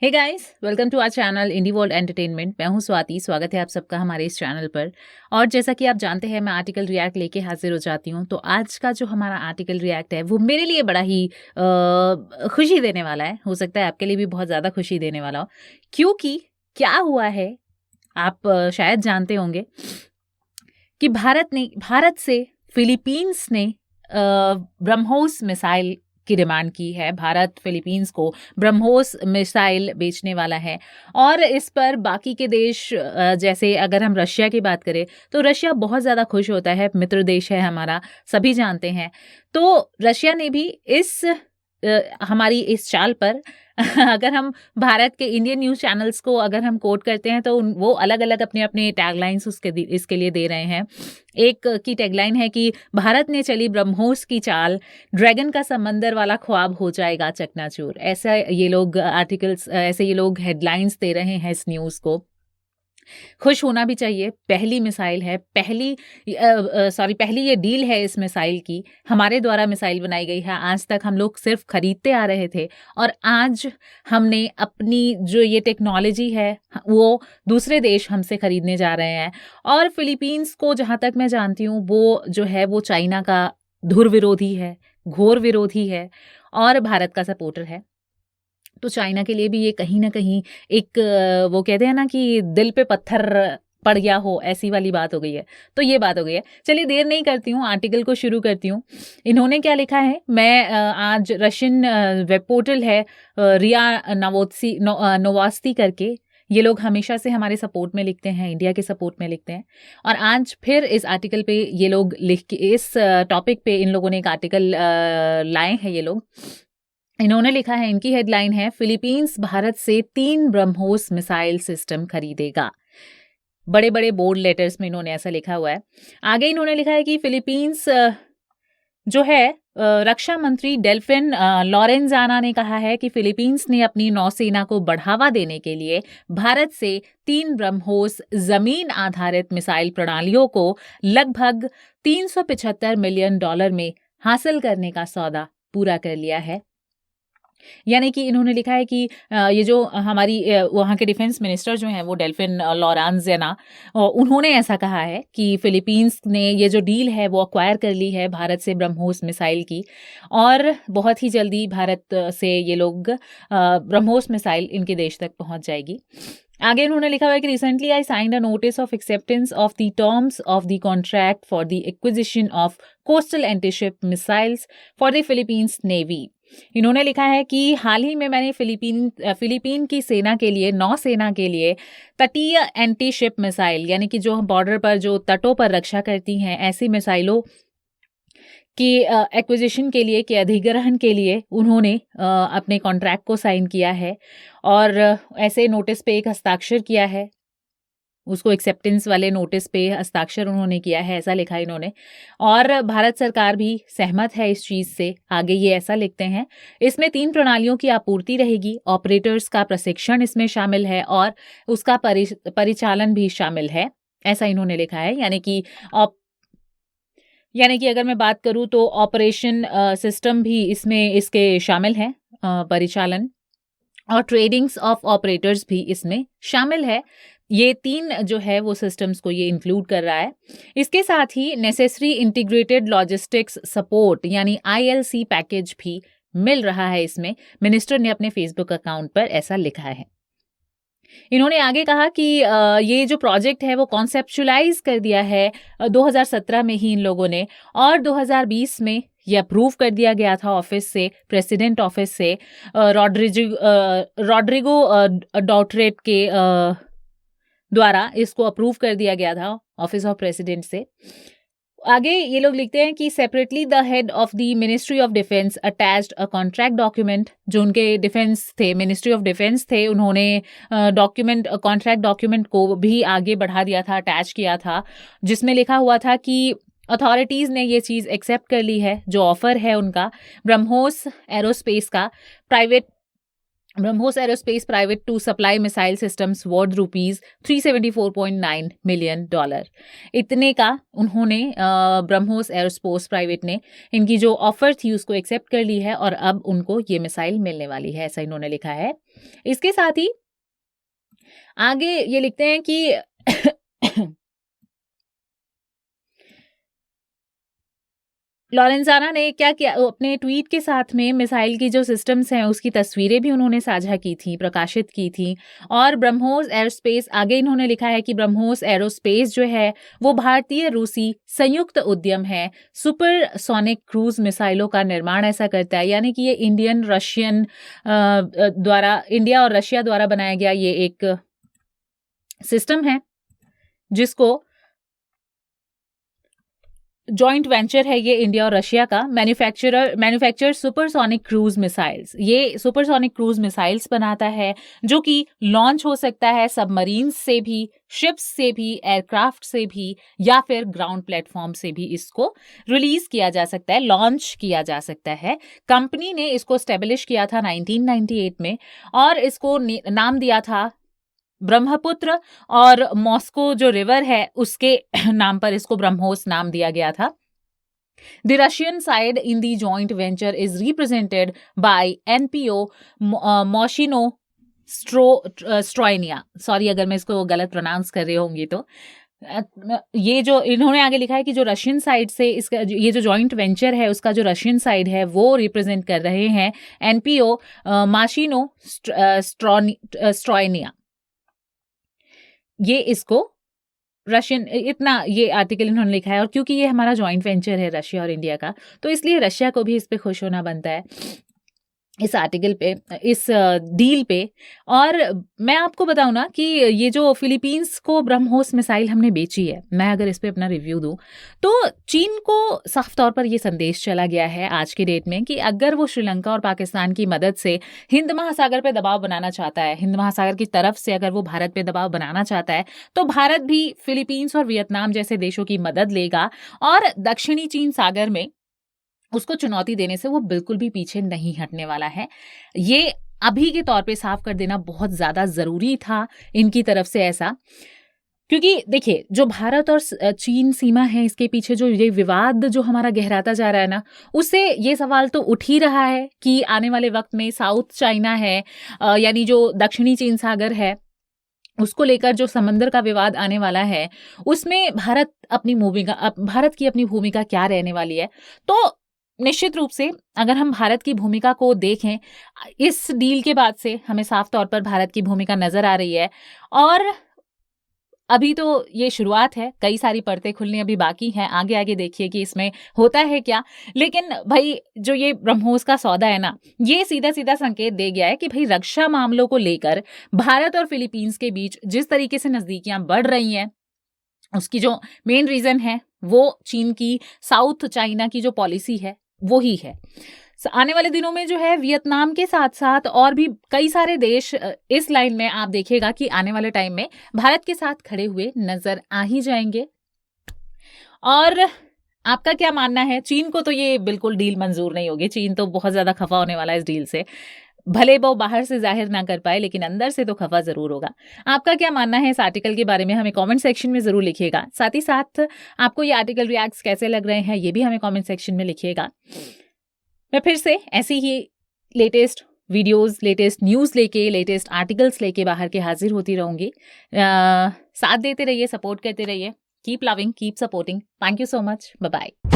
Hey guys, welcome to our channel Indie world entertainment. मैं हूं स्वाति। स्वागत है आप सबका हमारे इस चैनल पर। और जैसा कि आप जानते हैं, मैं आर्टिकल रिएक्ट लेके हाजिर हो जाती हूं। तो आज का जो हमारा आर्टिकल रिएक्ट है वो मेरे लिए बड़ा ही खुशी देने वाला है। हो सकता है आपके लिए भी बहुत ज़्यादा खुशी देने वाला हो, क्योंकि क्या हुआ है आप शायद जानते होंगे कि भारत से फिलीपींस ने ब्रह्मोस मिसाइल की डिमांड की है। भारत फिलीपींस को ब्रह्मोस मिसाइल बेचने वाला है और इस पर बाकी के देश जैसे अगर हम रशिया की बात करें तो रशिया बहुत ज़्यादा खुश होता है। मित्र देश है हमारा, सभी जानते हैं। तो रशिया ने भी हमारी इस चाल पर अगर हम भारत के इंडियन न्यूज़ चैनल्स को अगर हम कोट करते हैं तो वो अलग अलग अपने अपने टैगलाइंस इसके लिए दे रहे हैं। एक की टैगलाइन है कि भारत ने चली ब्रह्मोस की चाल, ड्रैगन का समंदर वाला ख्वाब हो जाएगा चकनाचूर। ऐसा ये लोग ऐसे ये लोग हेडलाइंस दे रहे हैं इस न्यूज़ को। खुश होना भी चाहिए। पहली मिसाइल है, पहली ये डील है इस मिसाइल की। हमारे द्वारा मिसाइल बनाई गई है। आज तक हम लोग सिर्फ खरीदते आ रहे थे और आज हमने अपनी जो ये टेक्नोलॉजी है वो दूसरे देश हमसे खरीदने जा रहे हैं। और फिलीपींस को जहाँ तक मैं जानती हूँ वो जो है वो चाइना का धुर विरोधी है, घोर विरोधी है और भारत का सपोर्टर है। तो चाइना के लिए भी ये कहीं ना कहीं एक वो कहते हैं ना कि दिल पे पत्थर पड़ गया हो, ऐसी वाली बात हो गई है। तो ये बात हो गई है। चलिए देर नहीं करती हूँ, आर्टिकल को शुरू करती हूँ। इन्होंने क्या लिखा है, मैं आज रशियन वेब पोर्टल है रिया नोवास्ती करके, ये लोग हमेशा से हमारे सपोर्ट में लिखते हैं, इंडिया के सपोर्ट में लिखते हैं। और आज फिर इस आर्टिकल पे ये लोग लिख के इस टॉपिक पे इन लोगों ने एक आर्टिकल लाए हैं। ये लोग इन्होंने लिखा है, इनकी हेडलाइन है, फिलीपींस भारत से 3 ब्रह्मोस मिसाइल सिस्टम खरीदेगा। बड़े बड़े बोल्ड लेटर्स में इन्होंने ऐसा लिखा हुआ है। आगे इन्होंने लिखा है कि फिलीपींस जो है रक्षा मंत्री डेल्फिन लॉरेंजाना ने कहा है कि फिलीपींस ने अपनी नौसेना को बढ़ावा देने के लिए भारत से 3 ब्रह्मोस जमीन आधारित मिसाइल प्रणालियों को लगभग $375 मिलियन में हासिल करने का सौदा पूरा कर लिया है। यानी कि इन्होंने लिखा है कि ये जो हमारी वहाँ के डिफेंस मिनिस्टर जो हैं वो डेल्फिन लॉरेंजाना, उन्होंने ऐसा कहा है कि फिलीपींस ने ये जो डील है वो अक्वायर कर ली है भारत से ब्रह्मोस मिसाइल की और बहुत ही जल्दी भारत से ये लोग ब्रह्मोस मिसाइल इनके देश तक पहुंच जाएगी। आगे उन्होंने लिखा हुआ है कि recently I signed a notice of acceptance of the terms of the contract for the acquisition of coastal antiship missiles for the Philippines navy. इन्होंने लिखा है कि हाल ही में मैंने फिलीपीन की सेना के लिए, नौसेना के लिए तटीय एंटी शिप मिसाइल, यानी कि जो बॉर्डर पर जो तटों पर रक्षा करती हैं ऐसी मिसाइलों की एक्विजिशन के लिए, के अधिग्रहण के लिए उन्होंने अपने कॉन्ट्रैक्ट को साइन किया है और ऐसे नोटिस पे एक हस्ताक्षर किया है। उसको एक्सेप्टेंस वाले नोटिस पे हस्ताक्षर उन्होंने किया है, ऐसा लिखा इन्होंने। और भारत सरकार भी सहमत है इस चीज़ से। आगे ये ऐसा लिखते हैं, इसमें 3 प्रणालियों की आपूर्ति रहेगी, ऑपरेटर्स का प्रशिक्षण इसमें शामिल है और उसका परिचालन भी शामिल है, ऐसा इन्होंने लिखा है। यानी कि अगर मैं बात करूँ तो ऑपरेशन सिस्टम भी इसमें इसके शामिल है, परिचालन और ट्रेडिंग्स ऑफ ऑपरेटर्स भी इसमें शामिल है। ये 3 जो है वो सिस्टम्स को ये इंक्लूड कर रहा है। इसके साथ ही नेसेसरी इंटीग्रेटेड लॉजिस्टिक्स सपोर्ट यानी ILC पैकेज भी मिल रहा है इसमें। मिनिस्टर ने अपने फेसबुक अकाउंट पर ऐसा लिखा है। इन्होंने आगे कहा कि ये जो प्रोजेक्ट है वो कॉन्सेप्चुलाइज कर दिया है 2017 में ही इन लोगों ने, और 2020 में ये अप्रूव कर दिया गया था ऑफिस से, प्रेसिडेंट ऑफिस से, रॉड्रिगो डॉटरेट के द्वारा इसको अप्रूव कर दिया गया था ऑफिस ऑफ प्रेसिडेंट से। आगे ये लोग लिखते हैं कि separately the head of the ministry of defence attached a contract document. जो उनके डिफेंस थे, मिनिस्ट्री ऑफ डिफेंस थे, उन्होंने कॉन्ट्रैक्ट डॉक्यूमेंट को भी आगे बढ़ा दिया था, अटैच किया था, जिसमें लिखा हुआ था कि अथॉरिटीज़ ने ये चीज़ एक्सेप्ट कर ली है, जो ऑफर है उनका ब्रह्मोस एरोस्पेस का private BrahMos aerospace private to supply missile systems worth rupees $374.9 million. इतने का उन्होंने ब्रह्मोस एरोस्पेस प्राइवेट ने इनकी जो ऑफर थी उसको एक्सेप्ट कर ली है और अब उनको ये मिसाइल मिलने वाली है, ऐसा इन्होंने लिखा है। इसके साथ ही आगे ये लिखते हैं कि लॉरेंजाना ने क्या किया, अपने ट्वीट के साथ में मिसाइल की जो सिस्टम्स हैं उसकी तस्वीरें भी उन्होंने साझा की थी, प्रकाशित की थी। और ब्रह्मोस एरोस्पेस, आगे इन्होंने लिखा है कि ब्रह्मोस एरोस्पेस जो है वो भारतीय रूसी संयुक्त उद्यम है, सुपरसोनिक क्रूज मिसाइलों का निर्माण ऐसा करता है। यानी कि ये इंडिया और रशिया द्वारा बनाया गया ये एक सिस्टम है जिसको जॉइंट वेंचर है ये इंडिया और रशिया का। मैन्युफैक्चर सुपरसोनिक क्रूज मिसाइल्स, ये सुपरसोनिक क्रूज मिसाइल्स बनाता है जो कि लॉन्च हो सकता है सबमरीन्स से भी, शिप्स से भी, एयरक्राफ्ट से भी या फिर ग्राउंड प्लेटफॉर्म से भी इसको रिलीज किया जा सकता है, लॉन्च किया जा सकता है। कंपनी ने इसको स्टेब्लिश किया था 1998 में और इसको नाम दिया था ब्रह्मपुत्र, और मॉस्को जो रिवर है उसके नाम पर इसको ब्रह्मोस नाम दिया गया था। The Russian side in the joint venture is represented by NPO Moshino Stroinia। Sorry अगर मैं इसको गलत प्रोनाउंस कर रही होंगी तो। ये जो इन्होंने आगे लिखा है कि जो रशियन साइड से इसका ये जो जॉइंट वेंचर है उसका जो रशियन साइड है वो रिप्रेजेंट कर रहे हैं एनपीओ माशिनो स्ट्रॉयनिया। ये इसको रशियन, इतना ये आर्टिकल इन्होंने लिखा है। और क्योंकि ये हमारा जॉइंट वेंचर है रशिया और इंडिया का, तो इसलिए रशिया को भी इस पे खुश होना बनता है, इस आर्टिकल पे, इस डील पे। और मैं आपको बताऊं ना कि ये जो फिलीपींस को ब्रह्मोस मिसाइल हमने बेची है, मैं अगर इस पे अपना रिव्यू दूं तो चीन को साफ तौर पर ये संदेश चला गया है आज के डेट में कि अगर वो श्रीलंका और पाकिस्तान की मदद से हिंद महासागर पे दबाव बनाना चाहता है, हिंद महासागर की तरफ से अगर वो भारत पे दबाव बनाना चाहता है, तो भारत भी फिलीपींस और वियतनाम जैसे देशों की मदद लेगा और दक्षिणी चीन सागर में उसको चुनौती देने से वो बिल्कुल भी पीछे नहीं हटने वाला है। ये अभी के तौर पे साफ कर देना बहुत ज्यादा जरूरी था इनकी तरफ से ऐसा, क्योंकि देखिए जो भारत और चीन सीमा है इसके पीछे जो ये विवाद जो हमारा गहराता जा रहा है ना, उससे ये सवाल तो उठ ही रहा है कि आने वाले वक्त में साउथ चाइना है, यानी जो दक्षिणी चीन सागर है उसको लेकर जो समंदर का विवाद आने वाला है, उसमें भारत की अपनी भूमिका क्या रहने वाली है। तो निश्चित रूप से अगर हम भारत की भूमिका को देखें, इस डील के बाद से हमें साफ तौर पर भारत की भूमिका नजर आ रही है। और अभी तो ये शुरुआत है, कई सारी परतें खुलनी अभी बाकी हैं, आगे आगे देखिए कि इसमें होता है क्या। लेकिन भाई जो ये ब्रह्मोस का सौदा है ना, ये सीधा सीधा संकेत दे गया है कि भाई रक्षा मामलों को लेकर भारत और फिलीपींस के बीच जिस तरीके से नजदीकियां बढ़ रही हैं, उसकी जो मेन रीजन है वो चीन की साउथ चाइना की जो पॉलिसी है वो ही है। आने वाले दिनों में जो है वियतनाम के साथ साथ और भी कई सारे देश इस लाइन में आप देखिएगा कि आने वाले टाइम में भारत के साथ खड़े हुए नजर आ ही जाएंगे। और आपका क्या मानना है? चीन को तो ये बिल्कुल डील मंजूर नहीं होगी, चीन तो बहुत ज्यादा खफा होने वाला है इस डील से, भले वो बाहर से जाहिर ना कर पाए लेकिन अंदर से तो खफा जरूर होगा। आपका क्या मानना है इस आर्टिकल के बारे में? हमें कमेंट सेक्शन में जरूर लिखिएगा। साथ ही साथ आपको ये आर्टिकल रिएक्ट्स कैसे लग रहे हैं ये भी हमें कमेंट सेक्शन में लिखिएगा। मैं फिर से ऐसी ही लेटेस्ट वीडियोस, लेटेस्ट न्यूज़ लेके, लेटेस्ट आर्टिकल्स लेके बाहर के हाजिर होती रहूंगी। साथ देते रहिए, सपोर्ट करते रहिए। Keep loving, keep supporting. Thank you so much, bye bye.